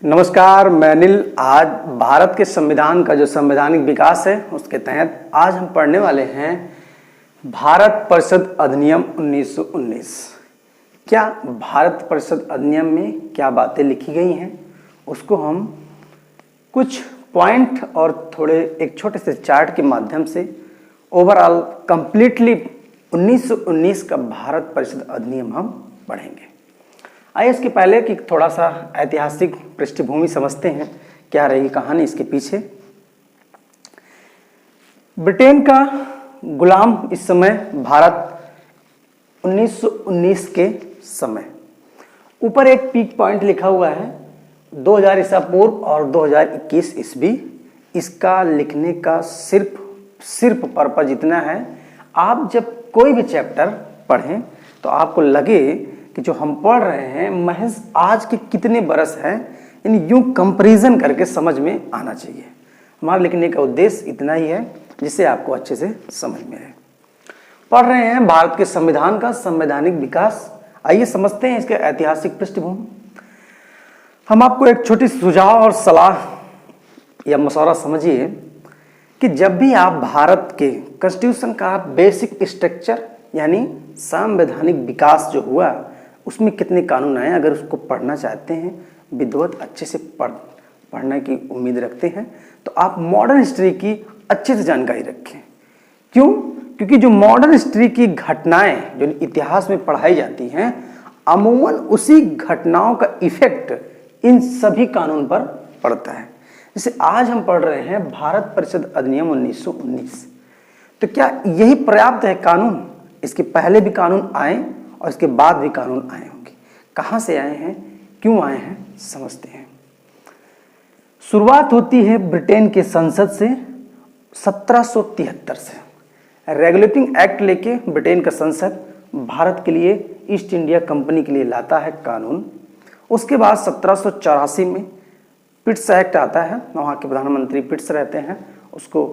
नमस्कार, मैं अनिल। आज भारत के संविधान का जो संवैधानिक विकास है उसके तहत आज हम पढ़ने वाले हैं भारत परिषद अधिनियम 1919। क्या भारत परिषद अधिनियम में क्या बातें लिखी गई हैं उसको हम कुछ पॉइंट और थोड़े एक छोटे से चार्ट के माध्यम से ओवरऑल कंप्लीटली 1919 का भारत परिषद अधिनियम हम पढ़ेंगे। आइए इसके पहले कि थोड़ा सा ऐतिहासिक पृष्ठभूमि समझते हैं, क्या रही कहानी इसके पीछे। ब्रिटेन का गुलाम इस समय भारत 1919 के समय, ऊपर एक पीक पॉइंट लिखा हुआ है 2000 ईसा पूर्व और 2021 ईस्वी। इसका लिखने का सिर्फ पर्पज इतना है, आप जब कोई भी चैप्टर पढ़ें तो आपको लगे कि जो हम पढ़ रहे हैं महज आज के कितने बरस हैं, यानी यूं कंपैरिजन करके समझ में आना चाहिए। हमारे लिखने का उद्देश्य इतना ही है जिससे आपको अच्छे से समझ में आए। पढ़ रहे हैं भारत के संविधान का संवैधानिक विकास। आइए समझते हैं इसके ऐतिहासिक पृष्ठभूमि। हम आपको एक छोटी सुझाव और सलाह या मशवरा समझिए कि जब भी आप भारत के कॉन्स्टिट्यूशन का बेसिक स्ट्रक्चर यानी संवैधानिक विकास जो हुआ उसमें कितने कानून आए, अगर उसको पढ़ना चाहते हैं, विद्वत अच्छे से पढ़ने की उम्मीद रखते हैं तो आप मॉडर्न हिस्ट्री की अच्छे से जानकारी रखें। क्यों? क्योंकि जो मॉडर्न हिस्ट्री की घटनाएं जो इतिहास में पढ़ाई जाती हैं, अमूमन उसी घटनाओं का इफेक्ट इन सभी कानून पर पड़ता है। जैसे आज हम पढ़ रहे हैं भारत परिषद अधिनियम 1919, तो क्या यही पर्याप्त है कानून? इसके पहले भी कानून आए और इसके बाद भी कानून आए होंगे। कहाँ से आए हैं, क्यों आए हैं, समझते हैं। शुरुआत होती है ब्रिटेन के संसद से 1773 से। रेगुलेटिंग एक्ट लेके ब्रिटेन का संसद भारत के लिए ईस्ट इंडिया कंपनी के लिए लाता है कानून। उसके बाद 1784 में पिट्स एक्ट आता है, वहाँ के प्रधानमंत्री पिट्स रहते हैं, उसको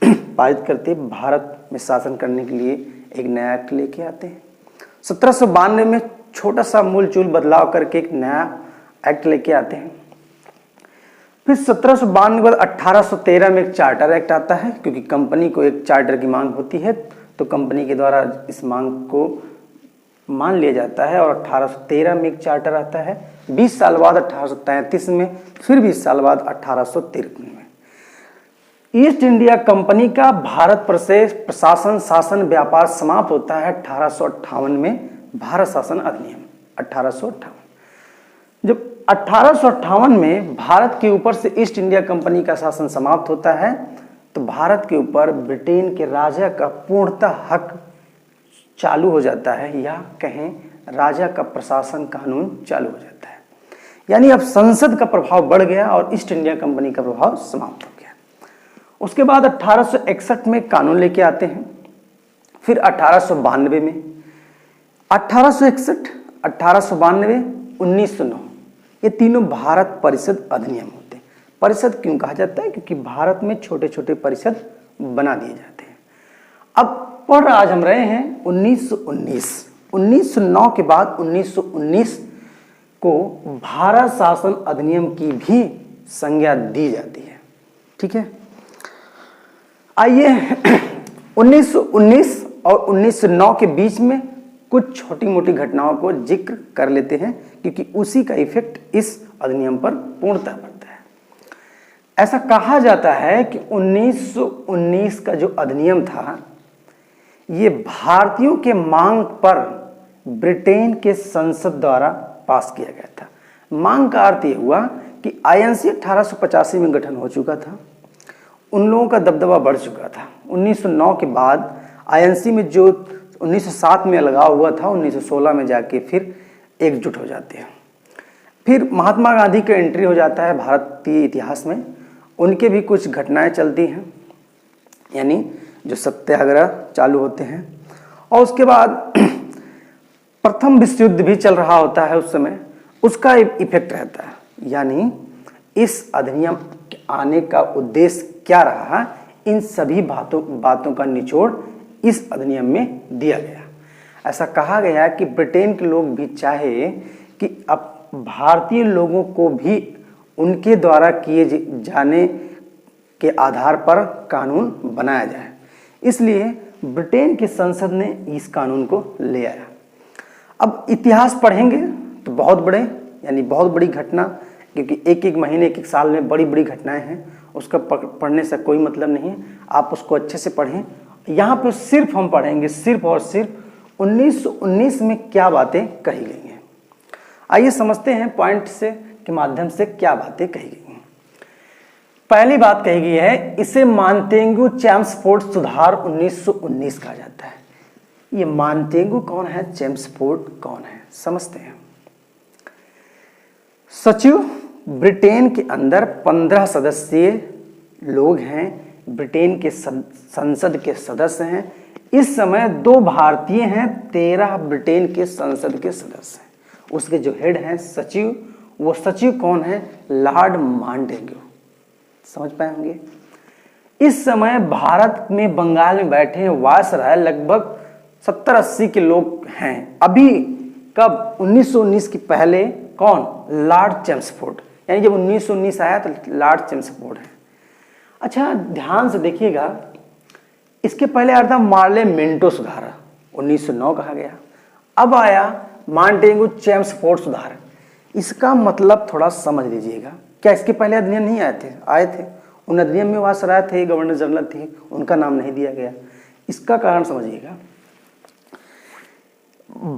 पारित करते भारत में शासन करने के लिए एक नया एक्ट लेके आते हैं। 1792 में छोटा सा मूल चूल बदलाव करके एक नया एक्ट लेके आते हैं। फिर 1792 के बाद 1813 में एक चार्टर एक्ट आता है, क्योंकि कंपनी को एक चार्टर की मांग होती है तो कंपनी के द्वारा इस मांग को मान लिया जाता है और 1813 में एक चार्टर आता है। 20 साल बाद 1833 में, फिर 20 साल बाद 1853 में ईस्ट इंडिया कंपनी का भारत पर से प्रशासन शासन व्यापार समाप्त होता है 1858 में भारत शासन अधिनियम 1858। जब 1858 में भारत के ऊपर से ईस्ट इंडिया कंपनी का शासन समाप्त होता है तो भारत के ऊपर ब्रिटेन के राजा का पूर्णतः हक चालू हो जाता है, या कहें राजा का प्रशासन कानून चालू हो जाता है। यानी अब संसद का प्रभाव बढ़ गया और ईस्ट इंडिया कंपनी का प्रभाव समाप्त हो गया। उसके बाद 1861 में कानून लेके आते हैं। फिर 1892 में 1861, 1892, 1909 ये तीनों भारत परिषद अधिनियम होते हैं। परिषद क्यों कहा जाता है? क्योंकि भारत में छोटे छोटे परिषद बना दिए जाते हैं। अब पढ़ आज हम रहे हैं 1919। 1909 के बाद 1919 को भारत शासन अधिनियम की भी संज्ञा दी जाती है। ठीक है, आइए 1919 और 1909 के बीच में कुछ छोटी मोटी घटनाओं को जिक्र कर लेते हैं, क्योंकि उसी का इफेक्ट इस अधिनियम पर पूर्णतः पड़ता है। ऐसा कहा जाता है कि 1919 का जो अधिनियम था ये भारतीयों के मांग पर ब्रिटेन के संसद द्वारा पास किया गया था। मांग का अर्थ ये हुआ कि आईएनसी 1885 में गठन हो चुका था, उन लोगों का दबदबा बढ़ चुका था। 1909 के बाद आईएनसी में जो 1907 में अलगाव हुआ था, 1916 में जाके फिर एकजुट हो जाते हैं। फिर महात्मा गांधी का एंट्री हो जाता है भारतीय इतिहास में, उनके भी कुछ घटनाएं चलती हैं, यानी जो सत्याग्रह चालू होते हैं। और उसके बाद प्रथम विश्व युद्ध भी चल रहा होता है उस समय, उसका इफेक्ट रहता है। यानी इस अधिनियम के आने का उद्देश्य क्या रहा, इन सभी बातों का निचोड़ इस अधिनियम में दिया गया। ऐसा कहा गया कि ब्रिटेन के लोग भी चाहे कि अब भारतीय लोगों को भी उनके द्वारा किए जाने के आधार पर कानून बनाया जाए। इसलिए ब्रिटेन की संसद ने इस कानून को ले आया। अब इतिहास पढ़ेंगे तो बहुत बड़े यानी बहुत बड़ी घटना, क्योंकि एक एक महीने एक एक साल में बड़ी बड़ी घटनाएं हैं, उसका पढ़ने से कोई मतलब नहीं है। आप उसको अच्छे से पढ़ें। यहाँ पे सिर्फ हम पढ़ेंगे सिर्फ और सिर्फ 1919 में क्या बातें कही गई हैं। आइए समझते हैं पॉइंट से के माध्यम से क्या बातें कही गई हैं। पहली बात कही गई है, इसे मॉन्टेगू चेम्सफोर्ड सुधार 1919 कहा जाता है। ये मॉन्टेगू कौन है, चेम्सफोर्ड कौन है, समझते हैं। सचिव ब्रिटेन के अंदर 15 सदस्यीय लोग हैं, ब्रिटेन के संसद के सदस्य हैं। इस समय 2 भारतीय हैं, 13 ब्रिटेन के संसद के सदस्य हैं। उसके जो हेड हैं सचिव, वो सचिव कौन है, लॉर्ड मॉन्टेगू। समझ पाए होंगे। इस समय भारत में बंगाल में बैठे वायसराय लगभग 70-80 के लोग हैं। अभी कब, 1919 के पहले कौन, लॉर्ड चेम्सफोर्ड, यानी जब 1919 आया तो लॉर्ड चेम्सफोर्ड है। अच्छा ध्यान से देखिएगा, इसके पहले आया था मार्ले मिंटो सुधार 1909 कहा गया। अब आया मॉन्टेगू चेम्सफोर्ड सुधार। इसका मतलब थोड़ा समझ लीजिएगा। क्या इसके पहले अधिनियम नहीं आए थे? उन अधिनियम में वायसराय थे, गवर्नर जनरल थे, उनका नाम नहीं दिया गया। इसका कारण समझिएगा।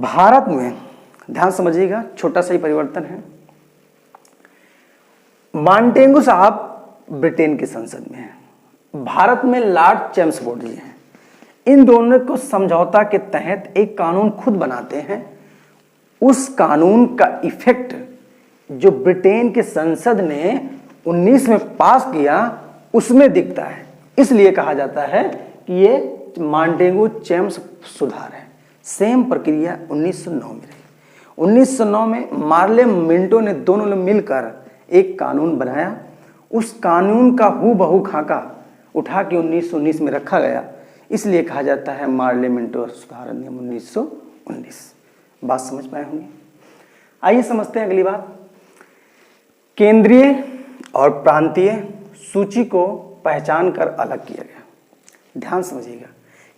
भारत में ध्यान समझिएगा, छोटा सा ही परिवर्तन है। मॉन्टेगू साहब ब्रिटेन की संसद में है, भारत में लॉर्ड चेम्सफोर्ड जी हैं। इन दोनों को समझौता के तहत एक कानून खुद बनाते हैं। उस कानून का इफेक्ट जो ब्रिटेन के संसद ने 19 में पास किया उसमें दिखता है। इसलिए कहा जाता है कि ये मॉन्टेगू चेम्स सुधार है। सेम प्रक्रिया 1909 में रही। 1909 में मार्ले मिंटो ने दोनों ने मिलकर एक कानून बनाया। उस कानून का हूबहू खाका उठा के 1919 में रखा गया। इसलिए कहा जाता है मार्ले मिंटो सुधार अधिनियम 1919। बात समझ पाए होंगे। आइए समझते हैं अगली बात। केंद्रीय और प्रांतीय सूची को पहचान कर अलग किया गया। ध्यान समझिएगा,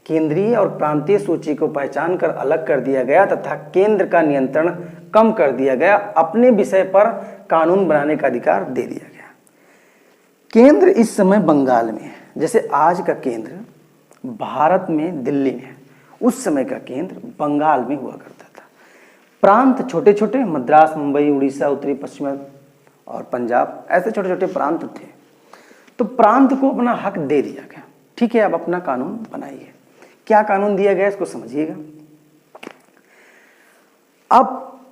केंद्रीय और प्रांतीय सूची को पहचान कर अलग कर दिया गया तथा केंद्र का नियंत्रण कम कर दिया गया। अपने विषय पर कानून बनाने का अधिकार दे दिया गया। केंद्र इस समय बंगाल में है, जैसे आज का केंद्र भारत में दिल्ली में है, उस समय का केंद्र बंगाल में हुआ करता था। प्रांत छोटे छोटे, मद्रास, मुंबई, उड़ीसा, उत्तरी पश्चिम और पंजाब, ऐसे छोटे छोटे प्रांत थे। तो प्रांत को अपना हक दे दिया गया। ठीक है, अब अपना कानून बनाइए। क्या कानून दिया गया इसको समझिएगा। अब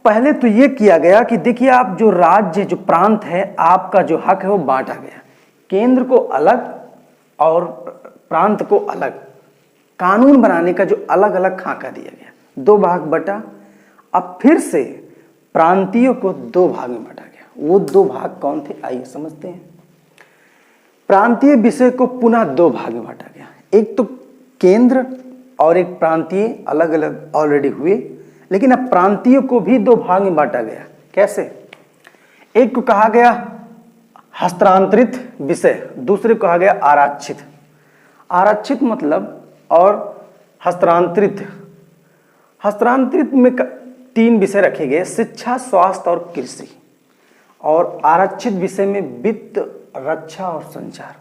पहले तो ये किया गया कि देखिए, आप जो राज्य, जो प्रांत है, आपका जो हक है वो बांटा गया। केंद्र को अलग और प्रांत को अलग। कानून बनाने का जो अलग अलग खाका दिया गया, 2 भाग बटा। अब फिर से प्रांतीयों को 2 भाग में बांटा गया। वो 2 भाग कौन थे, आइए समझते हैं। प्रांतीय विषय को पुनः 2 भाग में बांटा गया। एक तो केंद्र और एक प्रांतीय अलग अलग ऑलरेडी हुए, लेकिन अब प्रांतीय को भी 2 भाग में बांटा गया। कैसे? एक को कहा गया हस्तांतरित विषय, दूसरे को कहा गया आरक्षित। आरक्षित मतलब और हस्तांतरित। हस्तांतरित में 3 विषय रखे गए, शिक्षा, स्वास्थ्य और कृषि। और आरक्षित विषय में वित्त, रक्षा और संचार।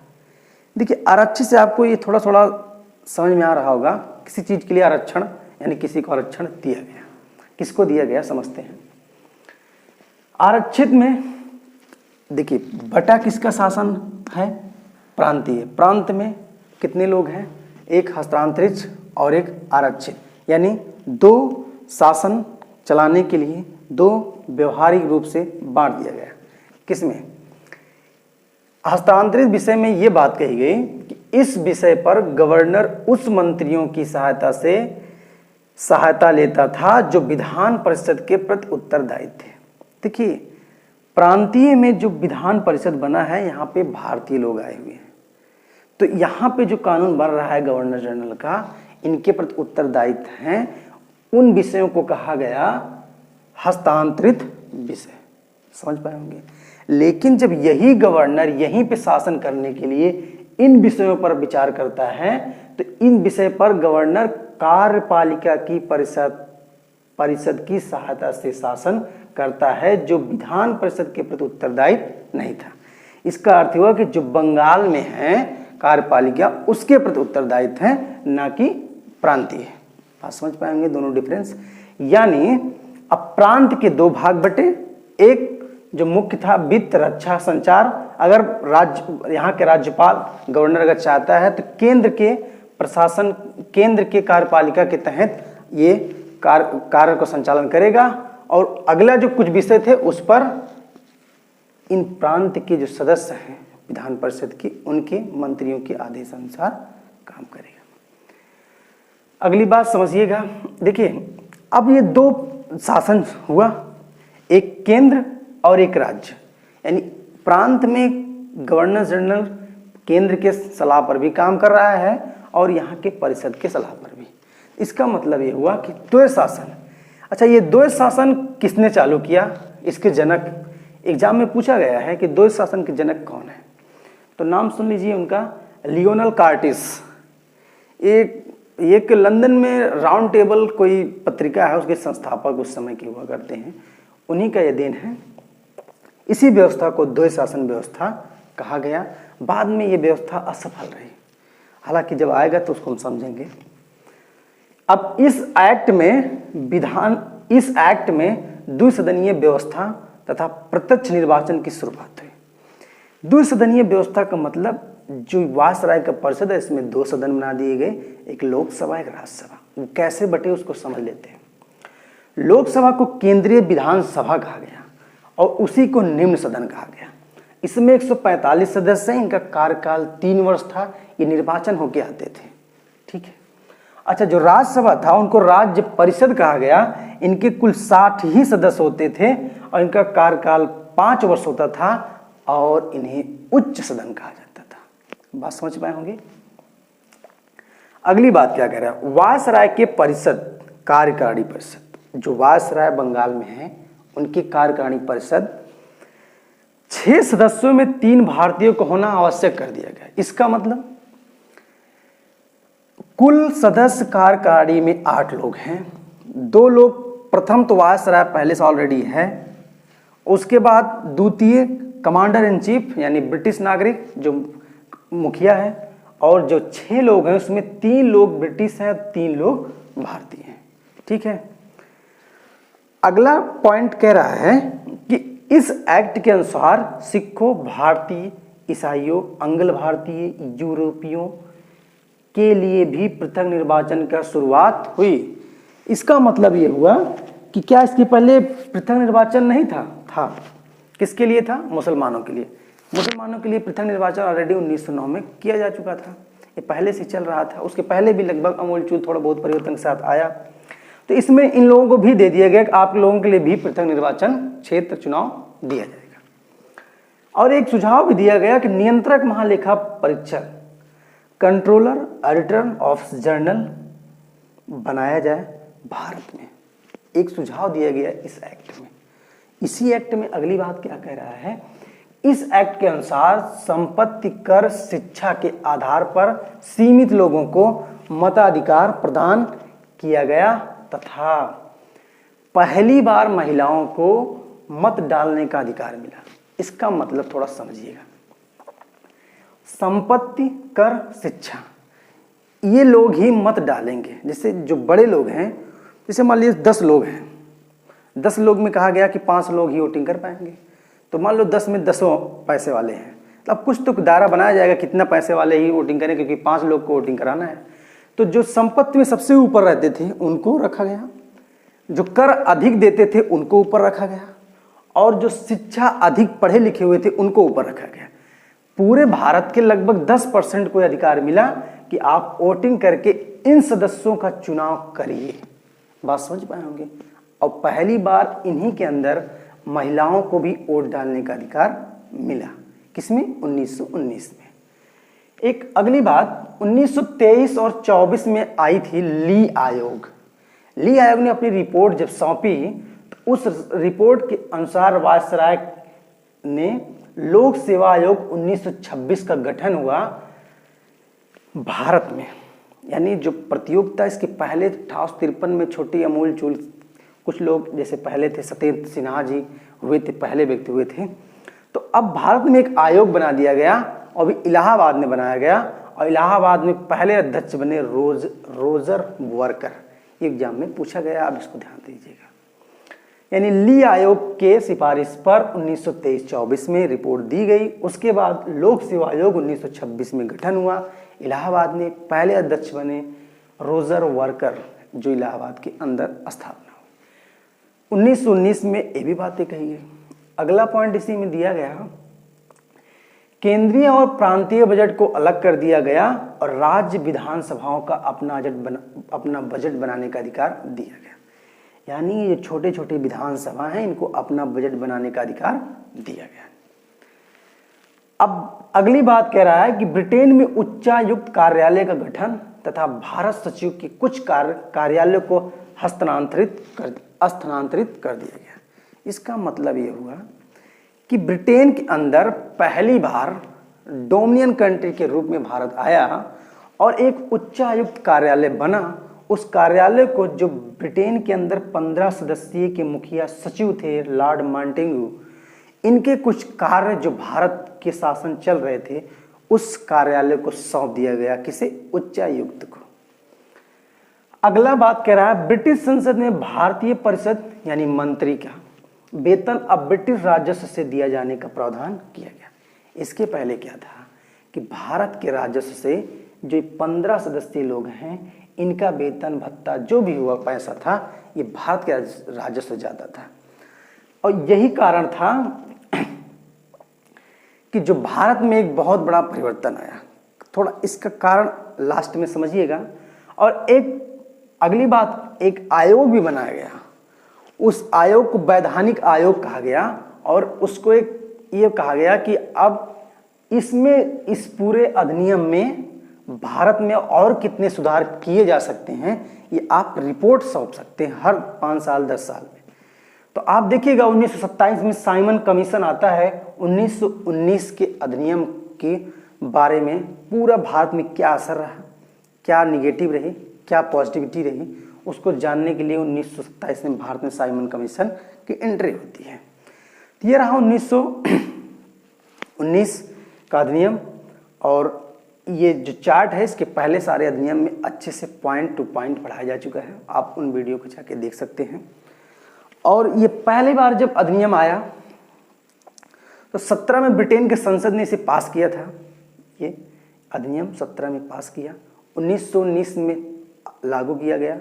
देखिए, आरक्षित से आपको ये थोड़ा थोड़ा समझ में आ रहा होगा। किसी चीज के लिए आरक्षण, यानी किसी को आरक्षण दिया गया। किसको दिया गया समझते हैं। आरक्षित में देखिए, बटा किसका शासन है, प्रांतीय। प्रांत में कितने लोग हैं, एक हस्तांतरित और एक आरक्षित, यानी 2 शासन चलाने के लिए 2 व्यवहारिक रूप से बांट दिया गया। किसमें? हस्तांतरित विषय में यह बात कही गई कि इस विषय पर गवर्नर उस मंत्रियों की सहायता लेता था जो विधान परिषद के प्रति उत्तरदायी थे। देखिए, प्रांतीय में जो विधान परिषद बना है, यहाँ पे भारतीय लोग आए हुए हैं। तो यहाँ पे जो कानून बन रहा है गवर्नर जनरल का, इनके प्रति उत्तरदायित्व हैं। उन विषयों को कहा गया हस्तांतरित विषय। समझ पाए होंगे। लेकिन जब यही गवर्नर यहीं पे शासन करने के लिए इन विषयों पर विचार करता है तो इन विषय पर गवर्नर कार्यपालिका की परिषद की सहायता से शासन करता है, जो विधान परिषद के प्रति उत्तरदायी नहीं था। इसका अर्थ हुआ कि जो बंगाल में है कार्यपालिका उसके प्रति उत्तरदायित्व है, ना कि प्रांतीय। बात समझ पाएंगे दोनों डिफरेंस। यानी अब प्रांत के दो भाग बटे, एक जो मुख्य था वित्त, रक्षा, संचार। अगर राज्य यहाँ के राज्यपाल गवर्नर अगर चाहता है तो केंद्र के प्रशासन, केंद्र के कार्यपालिका के तहत ये कार्य को संचालन करेगा, और अगला जो कुछ विषय थे उस पर इन प्रांत के जो सदस्य हैं विधान परिषद के, उनके मंत्रियों के आदेश अनुसार काम करेगा। अगली बात समझिएगा, देखिए अब ये दो शासन हुआ, एक केंद्र और एक राज्य। यानी प्रांत में गवर्नर जनरल केंद्र के सलाह पर भी काम कर रहा है और यहाँ के परिषद के सलाह पर भी। इसका मतलब ये हुआ कि द्वैत शासन। अच्छा, ये द्वैत शासन किसने चालू किया? इसके जनक एग्जाम में पूछा गया है कि द्वैत शासन के जनक कौन है, तो नाम सुन लीजिए उनका, लियोनेल कार्टिस। एक लंदन में राउंड टेबल कोई पत्रिका है, उसके संस्थापक उस समय के हुआ करते हैं, उन्हीं का यह देन है। इसी व्यवस्था को द्वैत शासन व्यवस्था कहा गया। बाद में ये व्यवस्था असफल रही, हालांकि जब आएगा तो उसको हम समझेंगे। अब इस एक्ट में द्विसदनीय व्यवस्था तथा प्रत्यक्ष निर्वाचन की शुरुआत हुई। द्विसदनीय व्यवस्था का मतलब जो वायसराय का परिषद है इसमें दो सदन बना दिए गए, एक लोकसभा एक राज्यसभा। वो कैसे बटे उसको समझ लेते हैं। लोकसभा को केंद्रीय विधानसभा कहा गया और उसी को निम्न सदन कहा गया। इसमें 145 सदस्य हैं, इनका कार्यकाल 3 वर्ष था, ये निर्वाचन होके आते थे, ठीक है। अच्छा, जो राज्यसभा था उनको राज्य परिषद कहा गया, इनके कुल 60 ही सदस्य होते थे और इनका कार्यकाल 5 वर्ष होता था और इन्हें उच्च सदन कहा जाता था। बात समझ पाए होंगे। अगली बात क्या कह रहा है, वायसराय के परिषद कार्यकारिणी परिषद, जो वायसराय बंगाल में है उनकी कार्यकारिणी परिषद 6 सदस्यों में 3 भारतीयों को होना आवश्यक कर दिया गया। इसका मतलब कुल सदस्य कार्यकारिणी में 8 लोग हैं। 2 लोग, प्रथम तो वायसराय पहले से ऑलरेडी है, उसके बाद द्वितीय कमांडर इन चीफ यानी ब्रिटिश नागरिक जो मुखिया है, और जो 6 लोग हैं उसमें 3 लोग ब्रिटिश हैं, 3 लोग भारतीय हैं, ठीक है। अगला पॉइंट कह रहा है कि इस एक्ट के अनुसार सिखों, भारतीय, ईसाइयों, अंग्ल भारतीय, यूरोपियों के लिए भी पृथक निर्वाचन का शुरुआत हुई। इसका मतलब ये हुआ कि क्या इसके पहले पृथक निर्वाचन नहीं था? किसके लिए था? मुसलमानों के लिए। मुसलमानों के लिए पृथक निर्वाचन ऑलरेडी 1909 में किया जा चुका था, ये पहले से चल रहा था। उसके पहले भी लगभग अमूलचूल थोड़ा बहुत परिवर्तन के साथ आया, तो इसमें इन लोगों को भी दे दिया गया कि आप लोगों के लिए भी पृथक निर्वाचन क्षेत्र चुनाव दिया जाएगा। और एक सुझाव भी दिया गया कि नियंत्रक महालेखा परीक्षक, कंट्रोलर, एडिटर ऑफ जर्नल बनाया जाए भारत में। एक सुझाव दिया गया इस एक्ट में। इसी एक्ट में अगली बात क्या कह रहा है, इस एक्ट के अनुसार संपत्ति कर शिक्षा के आधार पर सीमित लोगों को मताधिकार प्रदान किया गया तथा पहली बार महिलाओं को मत डालने का अधिकार मिला। इसका मतलब थोड़ा समझिएगा। संपत्ति कर शिक्षा, ये लोग ही मत डालेंगे। जैसे जो बड़े लोग हैं, जैसे मान लीजिए 10 लोग हैं, 10 लोग में कहा गया कि 5 लोग ही वोटिंग कर पाएंगे, तो मान लो 10 में 10 पैसे वाले हैं, तो अब कुछ तो दायरा बनाया जाएगा कितना पैसे वाले ही वोटिंग करें, क्योंकि 5 लोग को वोटिंग कराना है। तो जो संपत्ति में सबसे ऊपर रहते थे उनको रखा गया, जो कर अधिक देते थे उनको ऊपर रखा गया, और जो शिक्षा अधिक पढ़े लिखे हुए थे उनको ऊपर रखा गया। पूरे भारत के लगभग 10% को अधिकार मिला कि आप वोटिंग करके इन सदस्यों का चुनाव करिए। बात समझ पाए होंगे। और पहली बार इन्हीं के अंदर महिलाओं को भी वोट डालने का अधिकार मिला। किसमें? 1919 में। एक अगली बात 1923 और 24 में आई थी ली आयोग। ली आयोग ने अपनी रिपोर्ट जब सौंपी तो उस रिपोर्ट के अनुसार वायसराय ने लोक सेवा आयोग 1926 का गठन हुआ भारत में। यानी जो प्रतियोगिता इसके पहले 1853 में छोटी अमूल चूल कुछ लोग जैसे पहले थे, सत्येंद्र सिन्हा जी हुए थे, पहले व्यक्ति हुए थे। तो अब भारत में एक आयोग बना दिया गया और भी इलाहाबाद में बनाया गया और इलाहाबाद में पहले अध्यक्ष बने रोजर वर्कर। एग्जाम में पूछा गया, आप इसको ध्यान दीजिएगा। यानी ली आयोग के सिफारिश पर 1923-24 में रिपोर्ट दी गई। उसके बाद लोक सेवा आयोग 1926 में गठन हुआ। इलाहाबाद में पहले अध्यक्ष बने रोजर वर्कर, जो इलाहाबाद के अंदर स्थापना हुई। 1919 में ये भी बातें कही गई। अगला पॉइंट इसी में दिया गया, केंद्रीय और प्रांतीय बजट को अलग कर दिया गया और राज्य विधानसभाओं का अपना बजट बनाने का अधिकार दिया गया। यानी ये छोटे छोटे विधानसभा हैं, इनको अपना बजट बनाने का अधिकार दिया गया। अब अगली बात कह रहा है कि ब्रिटेन में उच्चायुक्त कार्यालय का गठन तथा भारत सचिव के कुछ कार्यालयों को स्थानांतरित कर दिया गया। इसका मतलब ये हुआ कि ब्रिटेन के अंदर पहली बार डोमिनियन कंट्री के रूप में भारत आया और एक उच्चायुक्त कार्यालय बना। उस कार्यालय को जो ब्रिटेन के अंदर 15 सदस्यीय के मुखिया सचिव थे लॉर्ड मांटेगू, इनके कुछ कार्य जो भारत के शासन चल रहे थे उस कार्यालय को सौंप दिया गया, किसे? उच्चायुक्त को। अगला बात कह रहा है, ब्रिटिश संसद में भारतीय परिषद यानी मंत्री का वेतन अब ब्रिटिश राजस्व से दिया जाने का प्रावधान किया गया। इसके पहले क्या था कि भारत के राजस्व से जो 15 सदस्यीय लोग हैं, इनका वेतन भत्ता जो भी हुआ पैसा था, ये भारत के राजस्व से ज्यादा था। और यही कारण था कि जो भारत में एक बहुत बड़ा परिवर्तन आया। थोड़ा इसका कारण लास्ट में समझिएगा। और एक अगली बात, एक आयोग भी बनाया गया। उस आयोग को वैधानिक आयोग कहा गया और उसको एक ये कहा गया कि अब इसमें इस पूरे अधिनियम में भारत में और कितने सुधार किए जा सकते हैं, ये आप रिपोर्ट सौंप सकते हैं हर 5 साल 10 साल में। तो आप देखिएगा 1927 में साइमन कमीशन आता है। 1919 के अधिनियम के बारे में पूरा भारत में क्या असर रहा, क्या निगेटिव रही, क्या पॉजिटिविटी रही, उसको जानने के लिए 1927 में भारत में साइमन कमीशन की एंट्री होती है। तो ये रहा 1919 का अधिनियम। और ये जो चार्ट है, इसके पहले सारे अधिनियम में अच्छे से पॉइंट टू पॉइंट पढ़ाया जा चुका है, आप उन वीडियो को जाके देख सकते हैं। और ये पहली बार जब अधिनियम आया तो 17 में ब्रिटेन के संसद ने इसे पास किया था। ये अधिनियम 17 में पास किया, 1919 में लागू किया गया।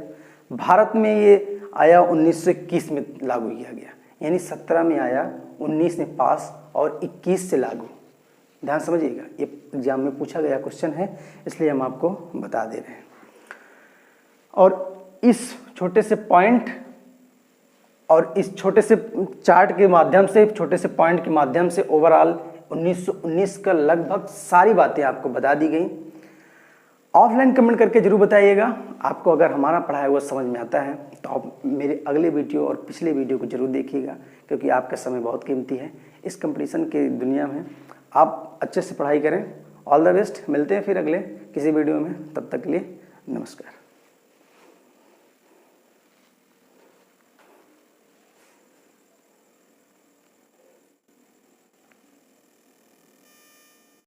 भारत में ये आया 1921 में लागू किया गया। यानी 17 में आया, 19 में पास और 21 से लागू। ध्यान समझिएगा, ये एग्जाम में पूछा गया क्वेश्चन है, इसलिए हम आपको बता दे रहे हैं। और इस छोटे से पॉइंट और इस छोटे से चार्ट के माध्यम से, छोटे से पॉइंट के माध्यम से ओवरऑल 1919 का लगभग सारी बातें आपको बता दी गई। ऑफलाइन कमेंट करके जरूर बताइएगा। आपको अगर हमारा पढ़ाया हुआ समझ में आता है तो आप मेरे अगले वीडियो और पिछले वीडियो को जरूर देखिएगा, क्योंकि आपका समय बहुत कीमती है। इस कंपटीशन के दुनिया में आप अच्छे से पढ़ाई करें। All the best. मिलते हैं फिर अगले किसी वीडियो में, तब तक के लिए नमस्कार।